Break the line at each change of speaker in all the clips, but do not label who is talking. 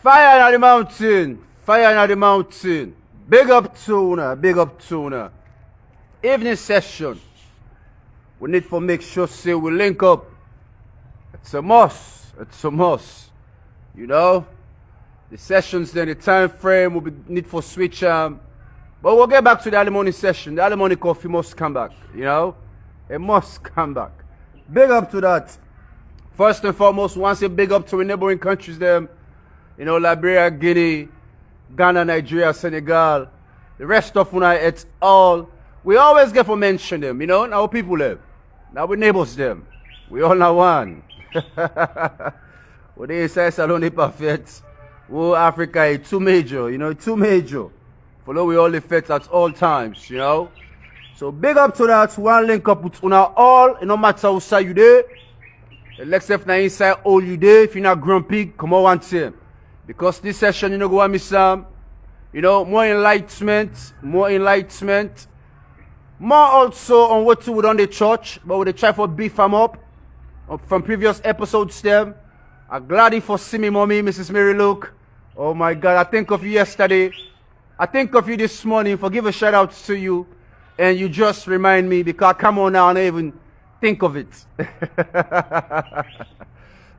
Fire on the mountain. Fire on the mountain. Big up tuner. Big up tuner. Evening session. We need to make sure say we link up. It's a must. It's a must. You know? The sessions then, the time frame will be need for switch. But we'll get back to the early morning session. The early morning coffee must come back. You know? It must come back. Big up to that. First and foremost, once a big up to the neighboring countries them. You know, Liberia, Guinea, Ghana, Nigeria, Senegal, the rest of Una, it's all. We always get to mention them, you know, now people live. Now we neighbors them. We all know one. What they say, Salon perfect. Oh, Africa is too major, you know, too major. Follow we all effect at all times, you know. So big up to that. One link up with Una all, no matter how side you there. Except now inside all you there. If you're not grumpy, come on one team. Because this session, you know, go on me some, you know, more enlightenment, more also on what to do on the church, but we try for beef them up from previous episodes them. I'm glad for see me, mommy, Mrs. Mary Luke. Oh my God, I think of you yesterday. I think of you this morning. For give a shout out to you, and you just remind me because come on now and I even think of it.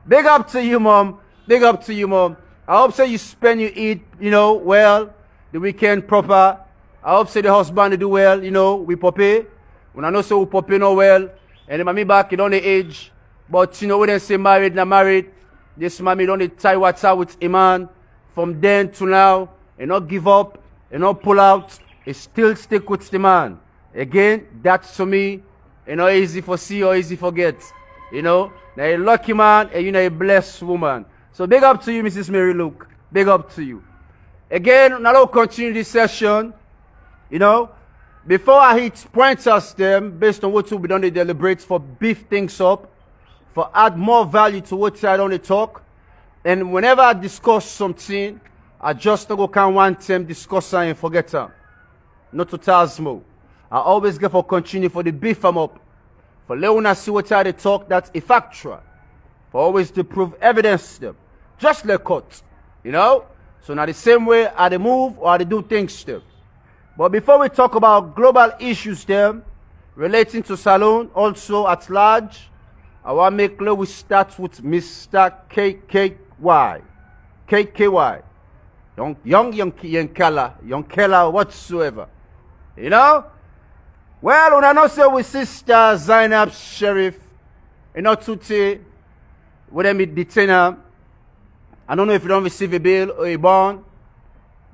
Big up to you, mom. Big up to you, mom. I hope so you spend, you eat, you know, well, the weekend proper. I hope so the husband do well, you know, we poppy. When I know so we poppy no well, and the mommy back, you don't the age. But, you know, we didn't say married, not married. This mommy don't tie what's out with a man. From then to now, and not give up, and not pull out. It still stick with the man. Again, that's to me, you know, easy for see or easy forget. You know, now a lucky man, and you know, a blessed woman. So big up to you, Mrs. Mary Luke. Big up to you. Again, now we'll continue this session. You know, before I hit pointers them, based on what will be done, they deliberate for beef things up, for add more value to what I don't talk. And whenever I discuss something, I just go can one time discuss and forget them. Not to Tasmo. I always get for continue for the beef them up. For Leone see what I talk, that's a factual. For always to prove evidence them. Just like cut, you know? So now the same way I they move or I they do things them. But before we talk about global issues them, relating to Salon, also at large, I want to make clear we start with Mr. KKY. KKY. Young Keller whatsoever. You know? Well, when I know say with Sister Zainab Sheriff, you know, Tuti, with them detain her. I don't know if you don't receive a bail or a bond,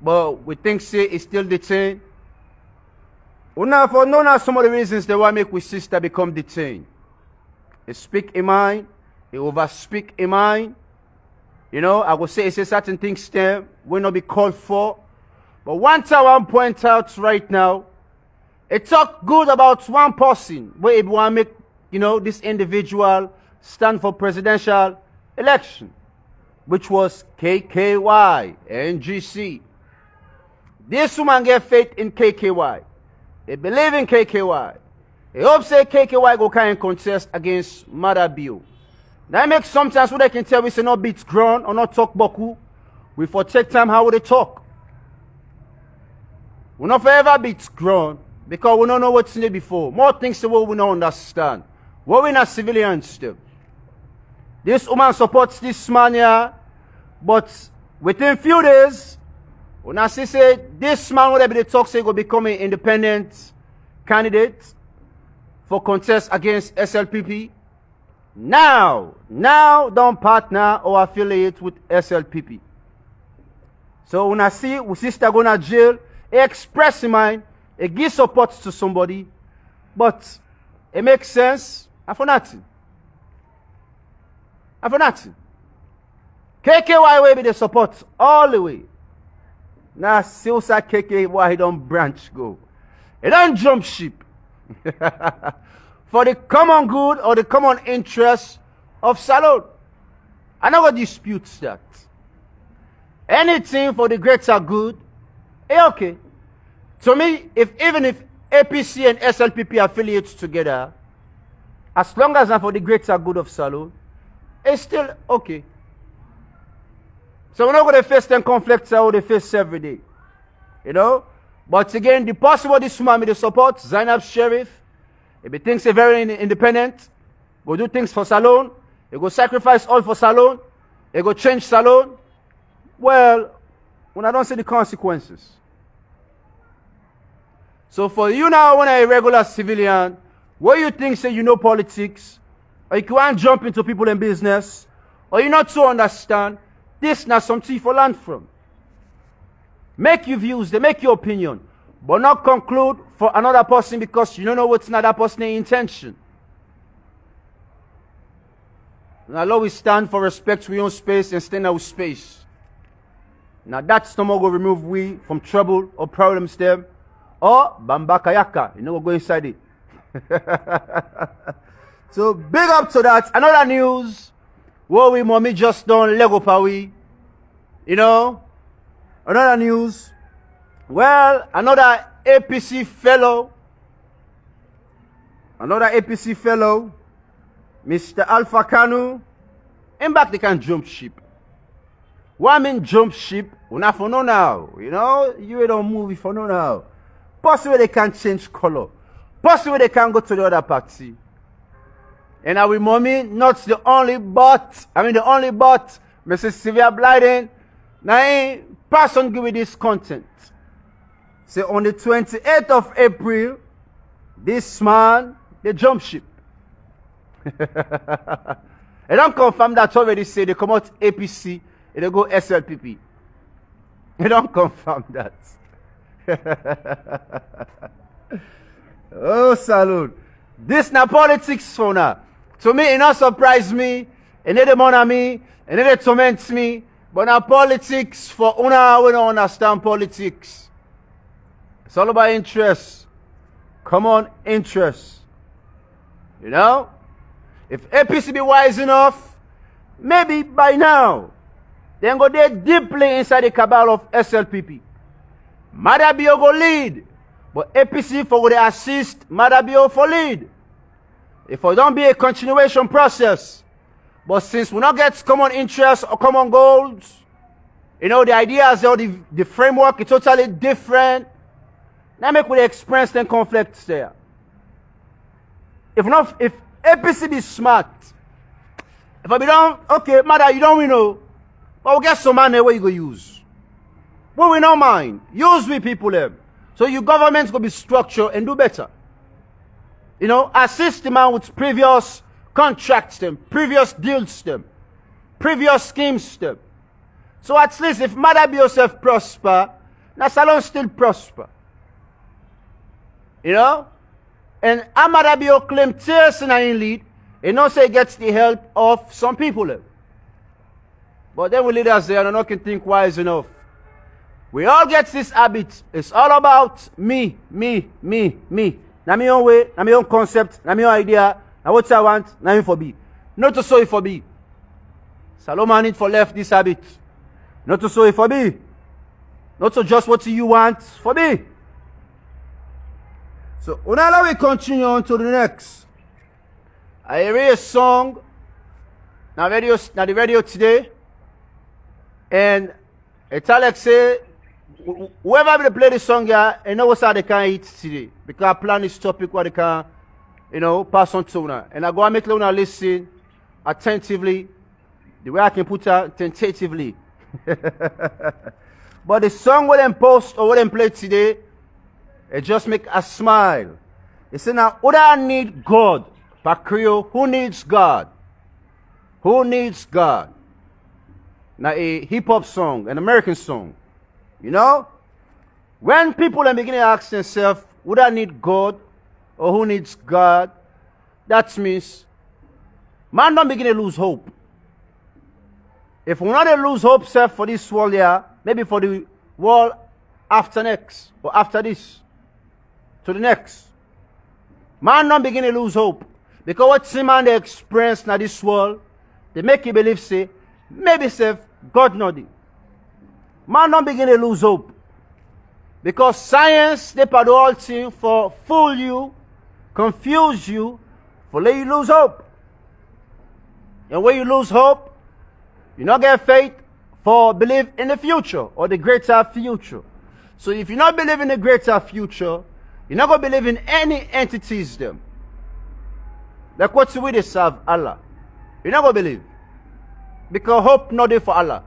but we think say it's still detained. Una for none of some of the reasons they want make with sister become detained. They speak in mind, they overspeak in mind. You know, I will say certain things there will not be called for. But one thing I want to point out right now, it talk good about one person, where it want to make, you know, this individual stand for presidential election, which was KKY, NGC. This woman get faith in KKY. They believe in KKY. They hope say KKY go kind contest against Mother Bill. That makes sometimes what they can tell we say not beats ground or not talk boku. We for take time how they talk. We not forever beats ground because we don't know what's in it before. More things the world we don't understand. What we not civilians do. This woman supports this man here, but within few days, when I say this man, whatever they talk, say will become an independent candidate for contest against SLPP. Now don't partner or affiliate with SLPP. So when I see we sister going to jail, he express in mind, he give support to somebody, but it makes sense, and for nothing. And for nothing. KKY will be the support all the way. Now, still say KKY he don't branch go. He don't jump ship. For the common good or the common interest of Salon. I never dispute that. Anything for the greater good, okay. To me, even if APC and SLPP affiliates together, as long as I'm for the greater good of Salon, it's still okay. So we're not going to face them conflicts how they face every day. You know? But again, the possible this man with the support, Zainab Sheriff, if he thinks he's very independent, go do things for Salone, he go sacrifice all for Salone, he go change Salone, well, when I don't see the consequences. So for you now, when you're a regular civilian, what you think say you know politics, or you can't jump into people in business, or you not to understand, this not something for learn from. Make your views, they make your opinion, but not conclude for another person because you don't know what's another person's intention. And Allah we stand for respect for your own space and stand our space. Now that's no more going to remove we from trouble or problems them. Or bambakayaka, you know what go inside it. So big up to that. Another news. What we mommy just done Lego Pawi. You know? Another news. Well, another APC fellow. Mr. Alpha Kanu. In back they can jump ship. What I mean jump ship? We not for no now. You know? You don't move for no now. Possibly they can change color. Possibly they can go to the other party. And our mommy, not the only but, Mrs. Sylvia Blyden, now person give me this content. Say on the 28th of April, this man, they jump ship. They don't confirm that already, say they come out APC and they go SLPP. They don't confirm that. Oh, salute. This na politics for now. To me, it not surprise me. It not demon me. It not torment me. But now politics for una we don't understand politics. It's all about interest. Come on, interest. You know? If APC be wise enough, maybe by now, then go there deeply inside the cabal of SLPP. Madabio go lead. But APC for the assist, Madabio for lead. If it don't be a continuation process. But since we not get common interests or common goals, you know, the ideas or the framework is totally different. Now make we experience them conflicts there. If APC be smart, if I be done, okay, Mada, you don't know. But we get some money where you go use. Well, we don't mind. Use we people them. So your government's going to be structured and do better. You know, assist the man with previous contracts them, previous deals them, previous schemes them. So at least if Mother be yourself prosper, now Salon still prosper. You know? And Amada be your claim tears in lead, and not say gets the help of some people them. But then we leaders there and not can think wise enough. We all get this habit. It's all about me. Now my own way, now my own concept, now my own idea, now what I want, now me for be. Not to so it for be. Solomon need for left this habit. Not to so it for be. Not to just what you want for be. So now we continue on to the next. I hear a song now the radio today, and it's Alex say whoever will play the song here, I know what they can eat today. Because I plan this topic what they can, you know, pass on to now. And I go and make Leone listen attentively, the way I can put it tentatively. But the song what them post or what them play today, it just make a smile. They say now, who I need God? Pakrio, who needs God? Who needs God? Now a hip-hop song, an American song. You know? When people are beginning to ask themselves, would I need God? Or who needs God? That means man don't begin to lose hope. If we not lose hope, sir, for this world here, maybe for the world after next, or after this, to the next. Man don't begin to lose hope. Because what some man they experience in this world, they make you believe, say, maybe, say, God nothing. Man don't begin to lose hope. Because science, they put the whole thing for fool you, confuse you, for let you lose hope. And when you lose hope, you not get faith, for believe in the future or the greater future. So if you not believe in the greater future, you're not going to believe in any entities them. Like what's the way they serve Allah? You're not going to believe. Because hope not there for Allah.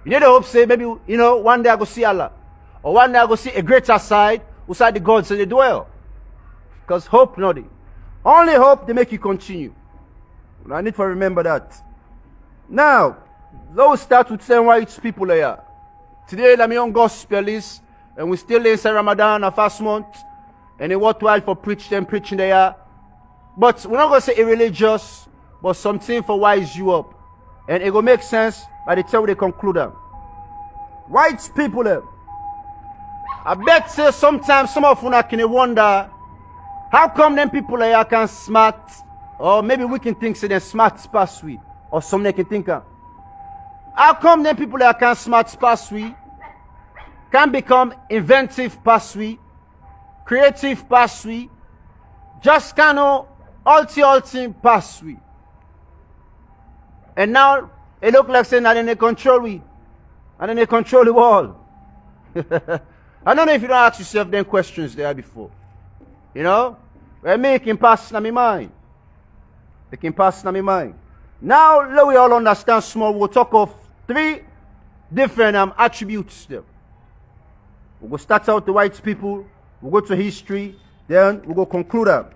You need to hope say maybe, one day I go see Allah. Or one day I go see a greater side, beside the gods that they dwell. Because hope not there. Only hope they make you continue. I need to remember that. Now, let's start with saying why it's people here. Today, I'm young gospelist, and we still inside Ramadan, a fast month, and it's worthwhile for preaching there. But we're not going to say irreligious, but something for wise you up. And it will make sense by the time they conclude them. White people here. I bet say sometimes some of you can wonder, how come them people here can smart, or maybe we can think say they're smart past we, or some they can think of. How come them people here can smart past we, can become inventive past we, creative past we, just kind of ulti past we. And now it look like saying that they control we, and then they control the world. I don't know if you don't ask yourself them questions there before. Where me can pass in my mind. They can pass in my mind. Now, let we all understand small. We'll talk of 3 different attributes there. We'll start out the white people. We'll go to history. Then we'll go conclude them.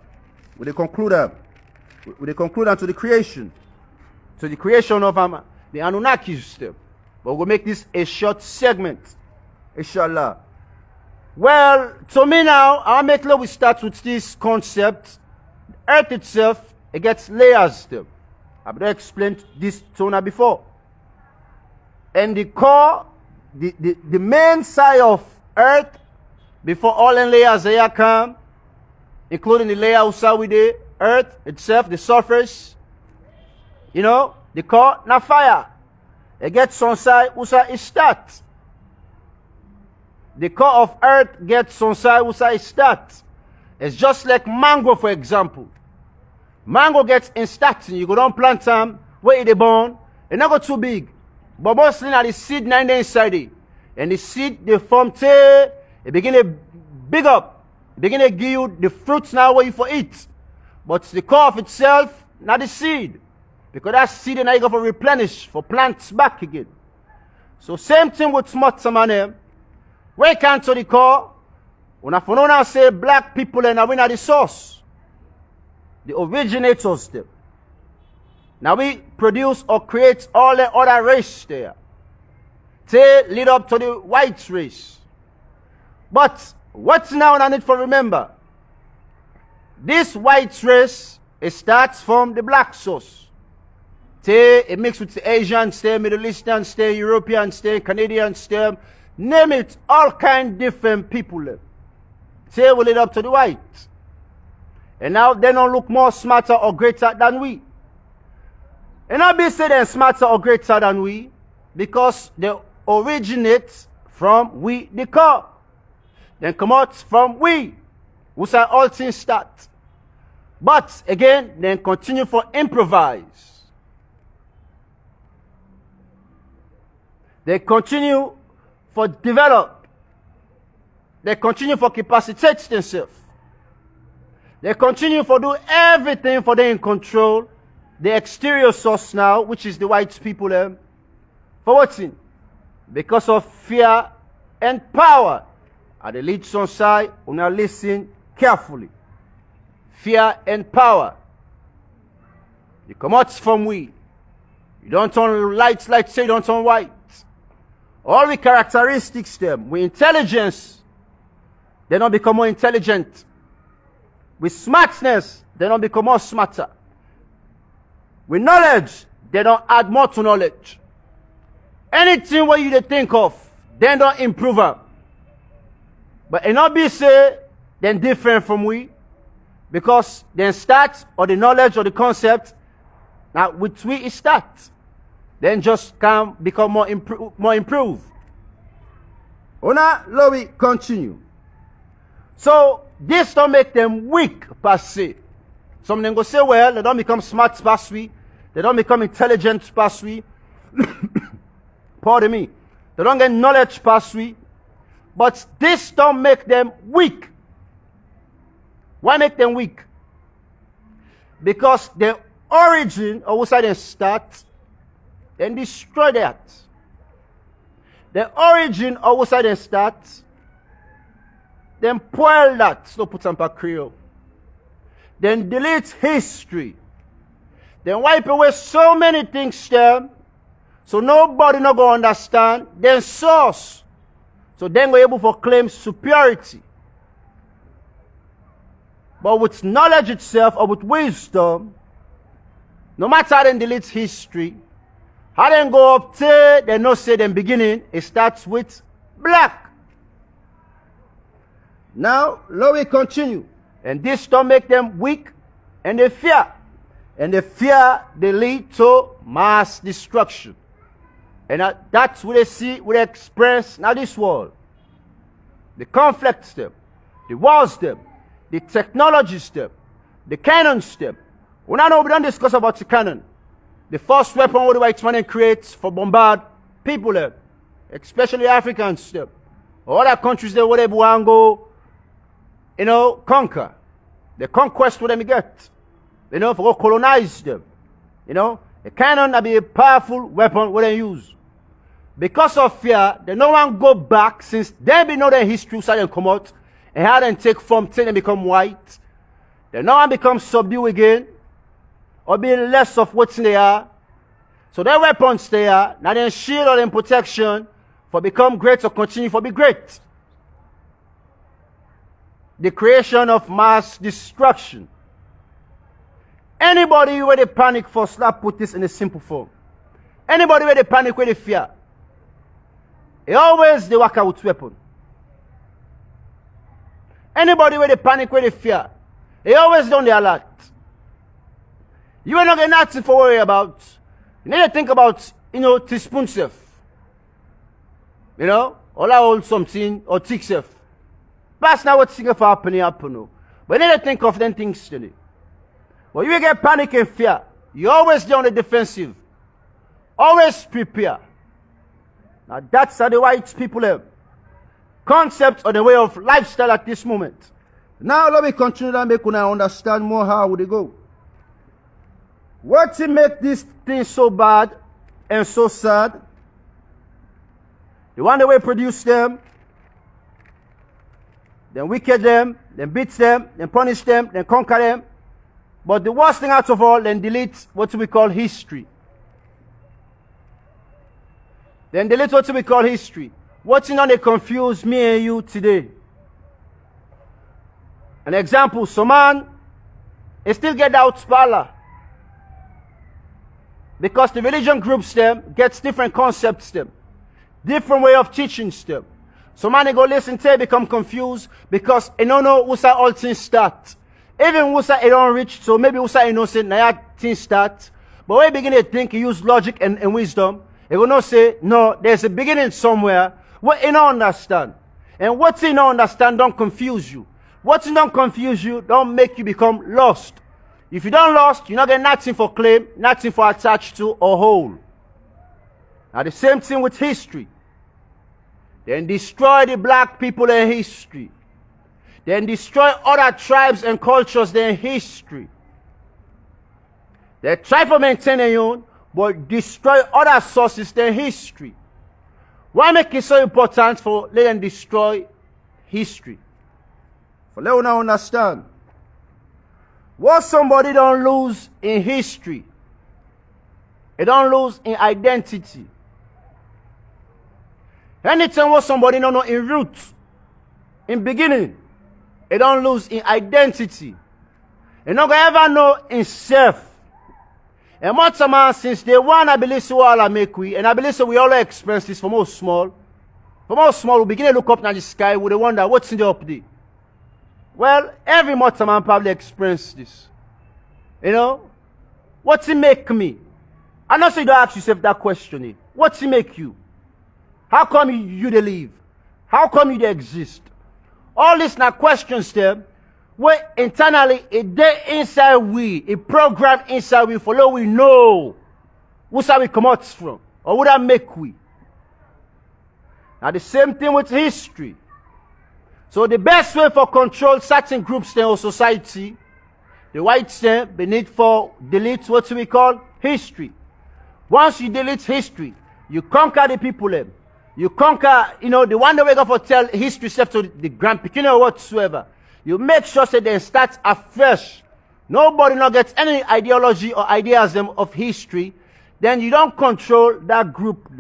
We'll conclude them to the creation. To the creation of the Anunnaki there. But we'll make this a short segment. Inshallah. Well, to me now, I'll make we start with this concept. Earth itself, it gets layers there. I've explained this to you before. And the core, the main side of Earth, before all the layers there come, including the layer outside with the Earth itself, the surface, the core, now fire. It gets on side, it starts. The core of Earth gets on side, it starts. It's just like mango, for example. Mango gets in starting. You go down plant them, where it born, it not go too big. But mostly now the seed nine inside it. And the seed they form it begin to big up. It begin to give you the fruits now where you for eat. But the core of itself, not the seed. Because that seed now you go for replenish, for plants back again. So same thing with smart man. When it comes to the core, when I now say black people and we are the source, the originators there. Now we produce or create all the other race there. They lead up to the white race. But what's now I need to remember? This white race, it starts from the black source. It mixes with the Asians, the Middle Easterns, the Europeans, the Canadians, name it, all kind different people. They will lead up to the white. And now they don't look more smarter or greater than we. And I'll be saying they're smarter or greater than we because they originate from we, the core. Then come out from we, who say all things start. But again, then continue for improvise. They continue for develop. They continue for capacitate themselves. They continue for do everything for them in control. The exterior source now, which is the white people, for what's in? Because of fear and power. At the lead son side, we now listen carefully. Fear and power. You come out from we. You don't turn lights like say you don't turn white. All the characteristics them. With intelligence, they don't become more intelligent. With smartness, they don't become more smarter. With knowledge, they don't add more to knowledge. Anything what you think of, they don't improve them. But it not be say, then different from we, because then start or the knowledge or the concept, now with we it starts. Then just can become more improved. Now, let me continue. So, this don't make them weak per se. Some of them go say, well, they don't become smart per se. They don't become intelligent per se. Pardon me. They don't get knowledge past we. But this don't make them weak. Why make them weak? Because the origin of where they start, then destroy that. The origin of where they start, then spoil that. So put some Creole. Then delete history. Then wipe away so many things there. So nobody not going to understand. Then source. So then we're able to claim superiority. But with knowledge itself or with wisdom, no matter how they delete history, how they go up to, they no say them beginning, it starts with black. Now, let me continue. And this don't make them weak, and they fear. And the fear, they lead to mass destruction. And that's what they see, what they express in this world. The conflicts them, the wars them, the technologies them, the cannons them. We don't discuss about the cannon. The first weapon what the white man creates for bombard people them, especially Africans them. Other countries there where they want go, conquer. The conquest what they get. For colonize them. The cannon will be a powerful weapon what they use. Because of fear, they no one go back since they be know their history so they come out and how they take form till they become white. They no one become subdued again or be less of what they are. So their weapons they are, now then shield or then protection for become great or continue for be great. The creation of mass destruction. Anybody where they panic for slap put this in a simple form. Anybody where they panic where they fear. They always they work out with weapon. Anybody where they panic where they fear. They always done the alert. You are not getting nothing for worry about. You need to think about, teaspoon self. All I hold something or tick self. That's not what's happening. But you need to think of them things today. When you get panic and fear, you always do on the defensive. Always prepare. Now that's how the white people have. Concept or the way of lifestyle at this moment. Now let me continue and make una understand more how would they go. What to make this thing so bad and so sad? The one that way produce them, then wicked them, then beat them, then punish them, then conquer them. But the worst thing out of all, then delete what we call history. Then delete what we call history. What's in on they confuse me and you today? An example, some man, he still get out spala. Because the religion groups them, gets different concepts them. Different way of teaching them. Some man they go listen to become confused because they don't know who's all things start. Even who's they don't reach, so maybe who's innocent, now things start. But when you begin to think, you use logic and wisdom, they will not say, no, there's a beginning somewhere. What you don't understand. And what you don't understand don't confuse you. What you don't confuse you don't make you become lost. If you don't lost, you're not getting nothing for claim, nothing for attached to or hold. Now the same thing with history. Then destroy the black people in history. Then destroy other tribes and cultures in history. They try to maintain their own, but destroy other sources in history. Why make it so important for let them destroy history? For let them understand. What somebody don't lose in history, it don't lose in identity. Anything what somebody don't know in roots, in beginning, it don't lose in identity. It not gonna ever know in self. And much man since day one, I believe so all I make we, and I believe so we all experience this from all small. From all small, we begin to look up at the sky with a wonder what's in the up there. Well, every mortal man probably experienced this. What's it make me? I know so you don't ask yourself that question. What's it make you? How come you they live? How come you they exist? All these now questions there, where internally it there inside we, a program inside we, for we know who's how we come out from, or would that make we? Now the same thing with history. So the best way for control certain groups in our society, the whites they need for delete what we call history. Once you delete history, you conquer the people them. You conquer, the one that we go for tell history stuff to the grandpicking or whatsoever. You make sure that they start afresh. Nobody not gets any ideology or ideas of history. Then you don't control that group.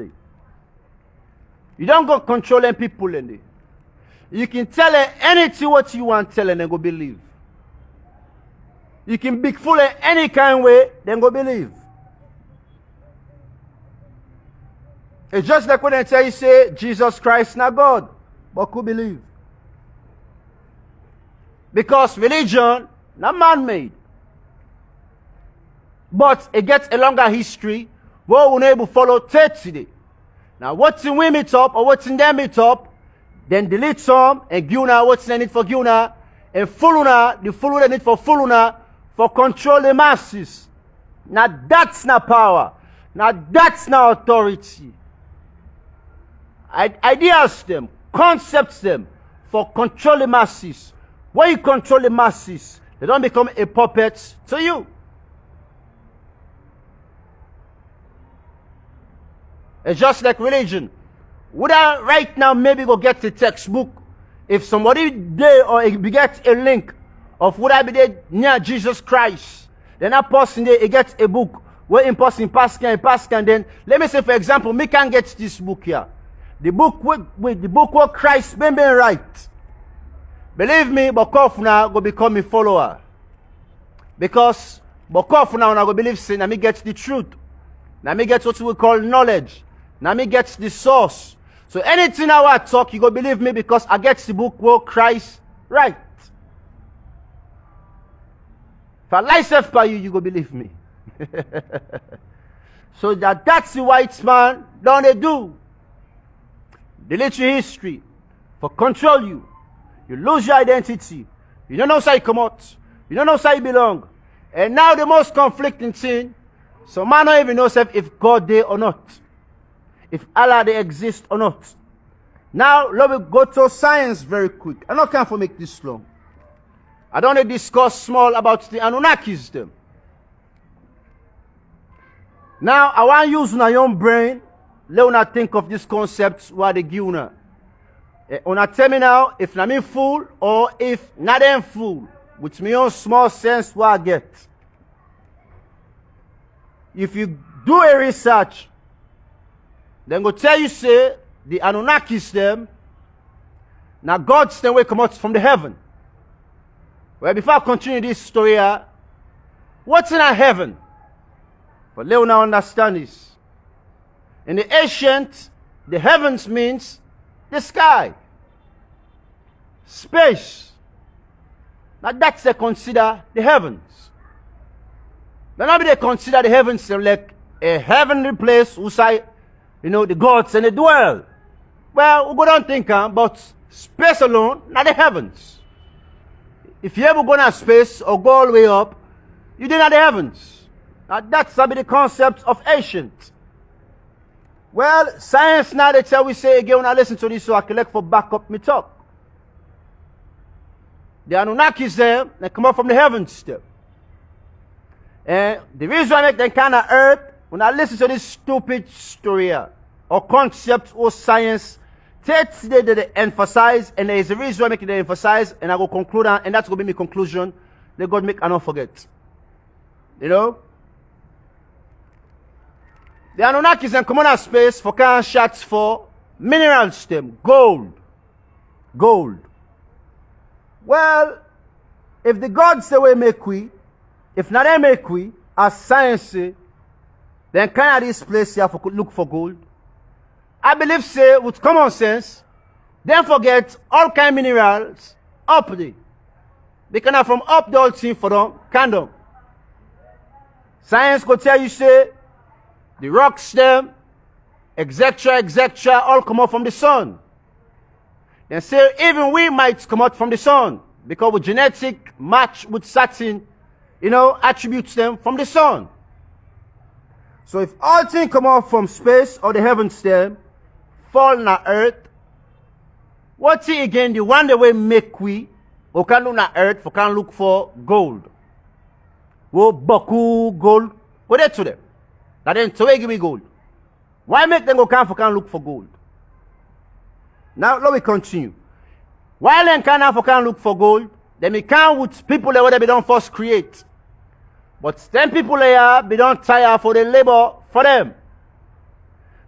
You don't go control them people in there. You can tell them anything what you want to tell them, they go believe. You can be fool in any kind of way, then go believe. It's just like when they tell you say Jesus Christ not God, but could believe. Because religion not man-made. But it gets a longer history where we're able to follow 30 days. Now what's in we meet up or what's in them meet up, then delete some and Guna, what's in the need for Guna, and Fuluna, the Fuluna need for Fuluna for control the masses. Now that's not power. Now that's not authority. Ideas them, concepts them for control the masses. When you control the masses, they don't become a puppet to you. It's just like religion. Would I right now maybe go get the textbook if somebody there or get a link of would I be there near Jesus Christ? Then that person there he gets a book where in person pass can then let me say for example me can get this book here. The book with the book where Christ been right. Believe me, Bokof now go become a follower. Because Bokof now go believe sin and me get the truth. Now me get what we call knowledge. Now me get the source. So anything I talk, you go believe me because I get the book where Christ right. If I lie self by you, you go believe me. So that's the white man don't they do. Delete your history for control you. You lose your identity. You don't know how you come out. You don't know how you belong. And now the most conflicting thing, some man don't even know if God there or not. If Allah they exist or not. Now let me go to science very quick. I'm not going to make this long. I don't want to discuss small about the Anunnakis them. Now I want to use my own brain. Leone think of this concept what they give una. Una tell me now if na me fool or if not them fool. With my own small sense what I get. If you do a research, then go tell you say the Anunnakis them. Now God's the way come out from the heaven. Well, before I continue this story, what's in our heaven? But Leone understand this. In the ancient, the heavens means the sky, space. Now that's they consider the heavens. Now they consider the heavens like a heavenly place outside, the gods and the dwell. Well, we go down think but space alone, not the heavens. If you ever go to space or go all the way up, you did not the heavens. Now that's the concept of ancient. Well, science now they tell we say again when I listen to this so I collect for back up me talk. The Anunnakis there, they come up from the heavens still. And the reason I make them kind of earth, when I listen to this stupid story here, or concept or science, today they emphasize, and there is a reason why I make it emphasize, and I go conclude, and that's going to be my conclusion. They God make I not forget. The Anunnakis and common space for can shots for minerals them, gold. Well, if the gods say we make we, if not they make we, as science say, then kind of this place here for look for gold. I believe say with common sense, then forget all kind of minerals up there. They can have from up the whole thing for them, can. Science could tell you say, the rocks them, etc., all come out from the sun. Then say even we might come out from the sun because we genetic match with certain, attributes them from the sun. So if all things come out from space or the heavens them, fall on earth What's it again? The one that we make we can do na earth for can look for gold. Wo boku gold. What they to them? That then so we give me gold. Why make them go can look for gold? Now let me continue. Why then can look for gold? Then we can with people that we don't first create. But then people here be don't tire for the labor for them.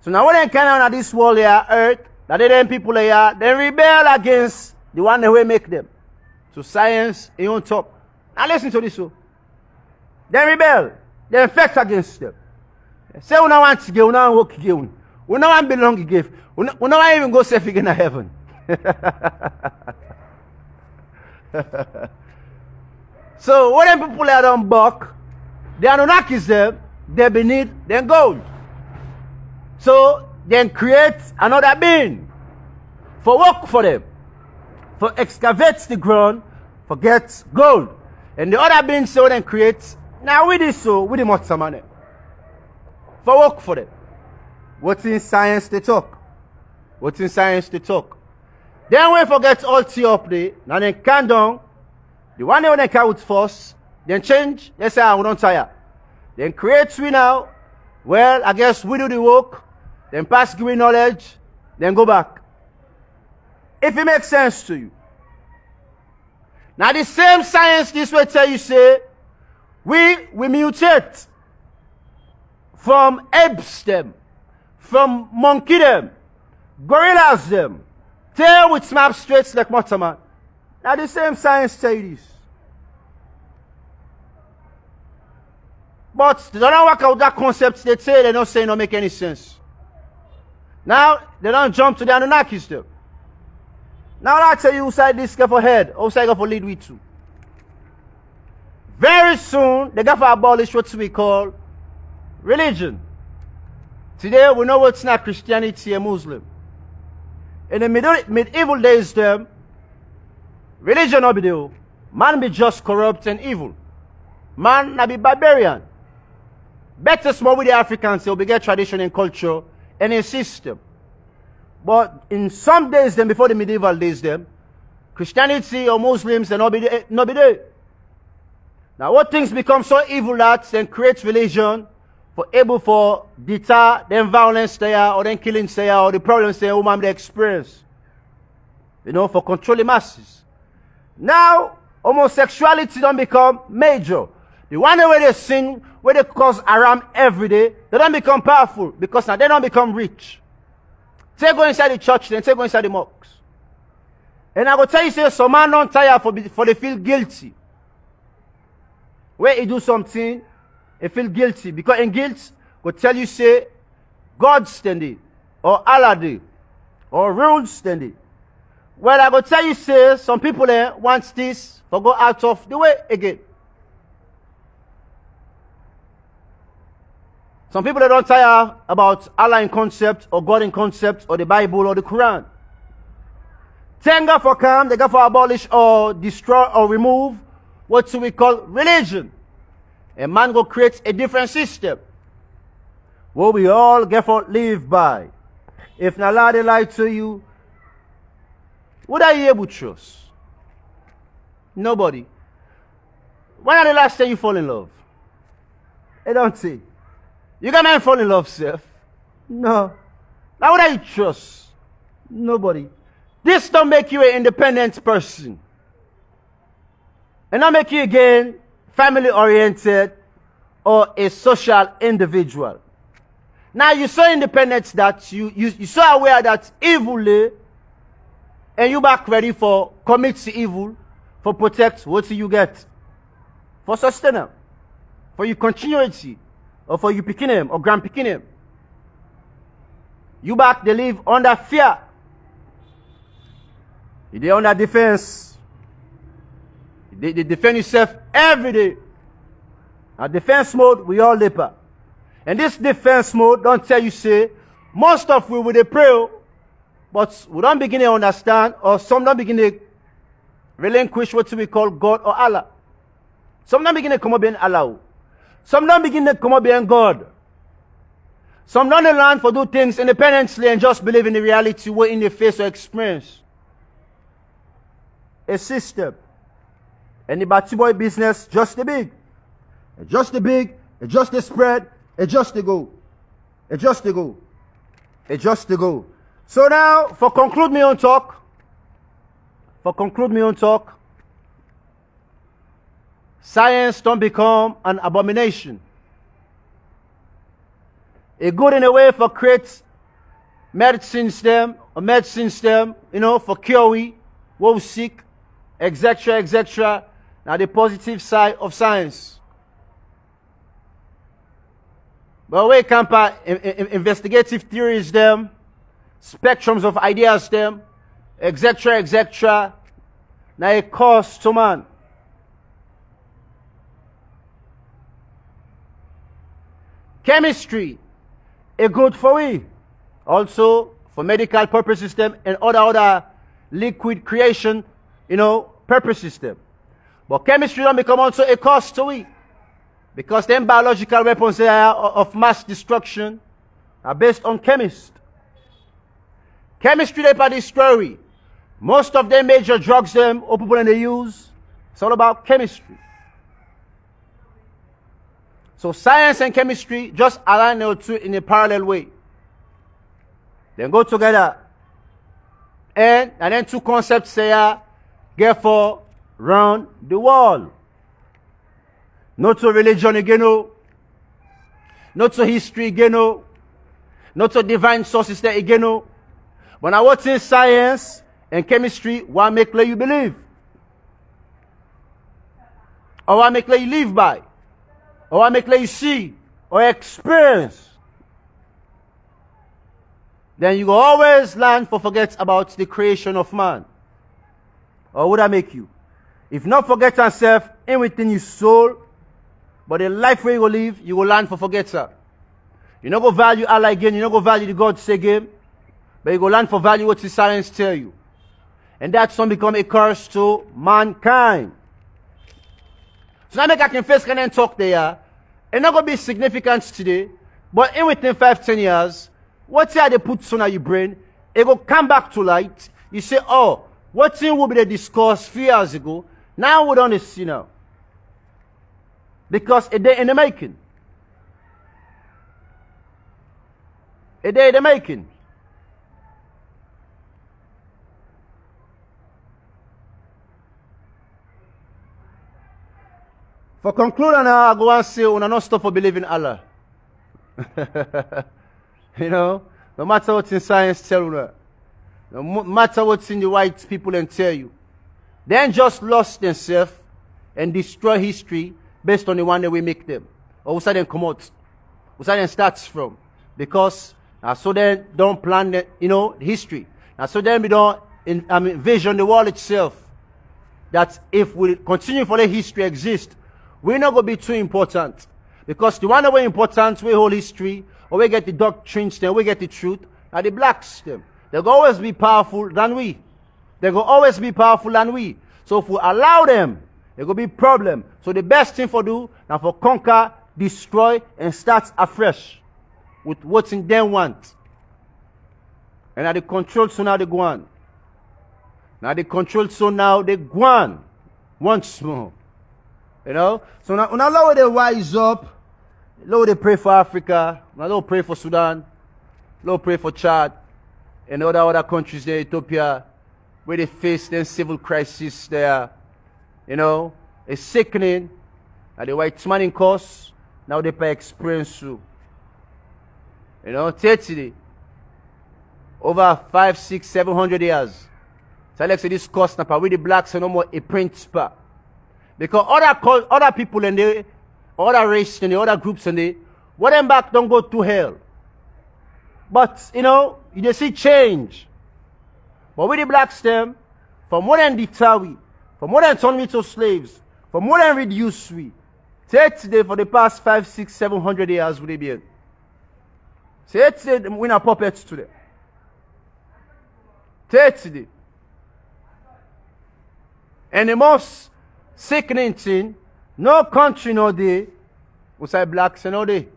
So now when they can on this world here, earth, that they them people here, they rebel against the one that we make them. So science is on top. Now listen to this. So. They rebel. They fight against them. They say we don't want to give, we don't want to work again. We don't want to belong again. We don't want to even go safe again in heaven. So when them people here don't buck, the Anunnakis them, they beneath them gold. So then create another being for work for them, for excavate the ground, for get gold. And the other being so then creates, now with this so, with the much money, for work for them. What's in science they talk? What's in science they talk? Then we forget all tea up there, now then can down, the one they can with first, then change, they say, we don't tire. Then create we now, well, I guess we do the work, then pass green knowledge, then go back. If it makes sense to you. Now the same science this way tell you say, we mutate from apes them, from monkey them, gorillas them, tail with snap straight like Motaman. Now the same science tell you this. But they don't work out that concept they say, they don't say it don't make any sense. Now they don't jump to the Anunnakis though. Now I'll tell you who side this guy for head, who side go for lead with to. Very soon, they got to abolish what we call religion. Today, we know what's not Christianity and Muslim. In the medieval days, them, religion not be there. Man be just corrupt and evil. Man not be barbarian. Better small with the Africans, they'll be get tradition and culture and a system. But in some days, them before the medieval days, them, Christianity or Muslims, they not be there. Now, what things become so evil that then creates religion for able for deter them violence there or then killing there or the problems there woman they experience. You know, for control the masses. Now, homosexuality don't become major. The one where they sin, where they cause alarm every day, they don't become powerful because now they don't become rich. They go inside the church, then they go inside the mosques. And I go tell you, say, some man don't tire for they feel guilty. Where he do something, he feel guilty. Because in guilt, go tell you, say, God standing, or Allah did, or rules standing. Well, I go tell you, say, some people want this for go out of the way again. Some people they don't tire about Allah in concept, or God in concept, or the Bible, or the Quran. Tenga for come, they go for abolish, or destroy, or remove what we call religion. A man go create a different system where we all get for live by. If not Allah they lie to you, would I be able to trust? Nobody. When are the last time you fall in love? I don't see. You got man fall in love, Seth? No. Now would I trust? Nobody. This don't make you an independent person. And not make you again family-oriented or a social individual. Now you're so independent that you're so aware that evilly, and you back ready for commit to evil, for protect what you get, for sustenance, for your continuity, or for you picking him or grand picking him. You back they live under fear. They under defense. They defend yourself every day. At defense mode, we all labor. And this defense mode don't tell you say, most of we will pray, but we don't begin to understand, or some don't begin to relinquish what we call God or Allah. Some don't begin to come up being Allah. Some don't begin to come up being God. Some don't learn for do things independently and just believe in the reality we're in the face or experience. a system. And the batty boy business, just the big. It just the big, it just the spread, it just the go. It just the go. It just the go. So now, for conclude me on talk, science don't become an abomination. It good in a way for create medicine stem, for cure we, what we seek, etc., etc. Now the positive side of science. But we can investigative theories them, spectrums of ideas them, etc., etc. Now it costs to man. Chemistry, is good for we. Also for medical purpose system and other liquid creation, purpose system. But chemistry don't become also a cost to we. Because them biological weapons of mass destruction are based on chemists. Chemistry they destroy we. Most of them major drugs them or people they use, it's all about chemistry. So science and chemistry just align the two in a parallel way. They go together. And then two concepts say, therefore, round the world. Not to religion again, not to history again, not to divine sources there again. But now what's in science and chemistry, what make you believe? Or what make you live by? Or what make you see or experience? Then you go always learn for forget about the creation of man. Or would I make you? If not forget yourself in within your soul, but the life where you will live, you will learn for forget her. You not go value Allah again, you not go value the God say again, but you go learn for value what the science tell you. And that's some become a curse to mankind. So now I can first can talk there. It's not going to be significant today, but in within 5-10 years, what's here they put on your brain, it will come back to light. You say, oh, what thing will be the discourse 3 years ago? Now we don't see now. Because a day in the making. A day in the making. For conclusion, I go and say, we not stop for believing Allah. No matter what's in science tell you, no matter what's in the white people and tell you, they ain't just lost themselves and destroy history based on the one that we make them. Or we say them come out. We say them starts from. Because so they don't plan the, history. And so then we don't envision the world itself. That if we continue for the history exist, we're not going to be too important. Because the one that we're important, we hold history, or we get the doctrines, then we get the truth, and the blacks, them. They'll always be powerful than we. They'll always be powerful than we. So if we allow them, there will be problem. So the best thing for do, now for conquer, destroy, and start afresh with what's in them want. And now the control, so now they go on. Now the control, so now they go on. Once more. So now allow they rise up. Allow they pray for Africa. Allow pray for Sudan. Allow pray for Chad. And other countries there, Ethiopia, where they face them civil crisis there. A sickening. And the white man in course. Now they pay experience too. 30 over 5, 6, 700 years. So like say this cost now with the blacks and no more a print pa. Because other people and the other race and the other groups and the what them back don't go to hell. But you see change. But with the blacks them, for more than deter we, for more than turn we to slaves, for more than reduce we. Today for the past 5, 6, 700 years would they be. Today we are puppets today. Today. And the most sickening thing, no country no day, we say blacks no day.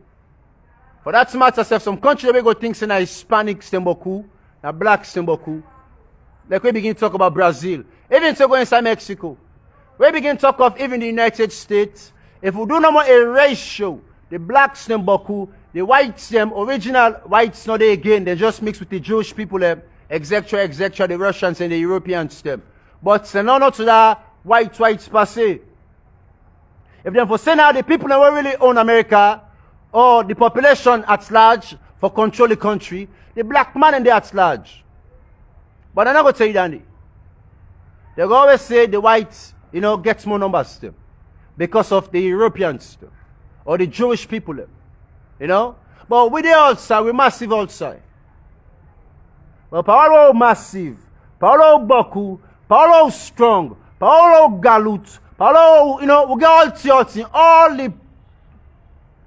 For that matter, some country we go think say na Hispanics them boku, na blacks them boku. Like we begin to talk about Brazil. Even to go inside Mexico. We begin to talk of even the United States. If we do no more a ratio, the blacks them Baku, the whites them, original whites not they again, they just mix with the Jewish people them, etc., the Russians and the Europeans them. But not to that whites passe. If they for send out the people that really own America, or the population at large for control the country, the black man and they at large. But I'm not going to tell you that. They always say the whites, gets more numbers still. Because of the Europeans still. Or the Jewish people. But we there outside, we massive outside. But Paolo massive, Paolo Baku, Paolo strong, Paolo Galut, Paolo, we get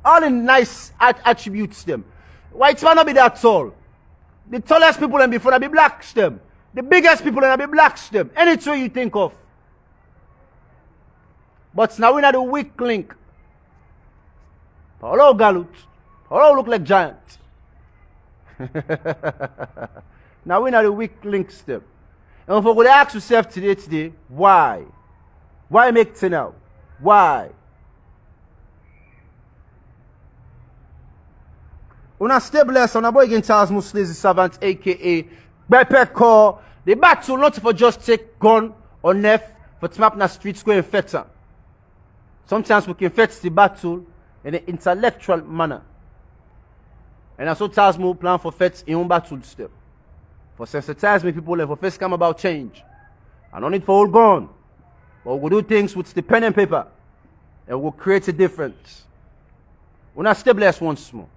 all the nice attributes them. Whites might not be that tall. The tallest people in before be blacks them. The biggest people in be blacks them. Any two you think of. But now we not the weak link. Paolo Galut. Paolo look like giant. Now we not the weak links them. And if we ask yourself today, why? Why make it now? Why? Una stay blessed on a boy against Charles Muslims, the servant, aka Bepeko. The battle not for just take gun or knife, but map na street square and feta. Sometimes we can fetch the battle in an intellectual manner. And that's what Charles Muslims plan for fetch in own battle step. For sensitize me people and for first come about change. I don't need for all gone. But we'll do things with the pen and paper. And we'll create a difference. We'll not stay blessed once more.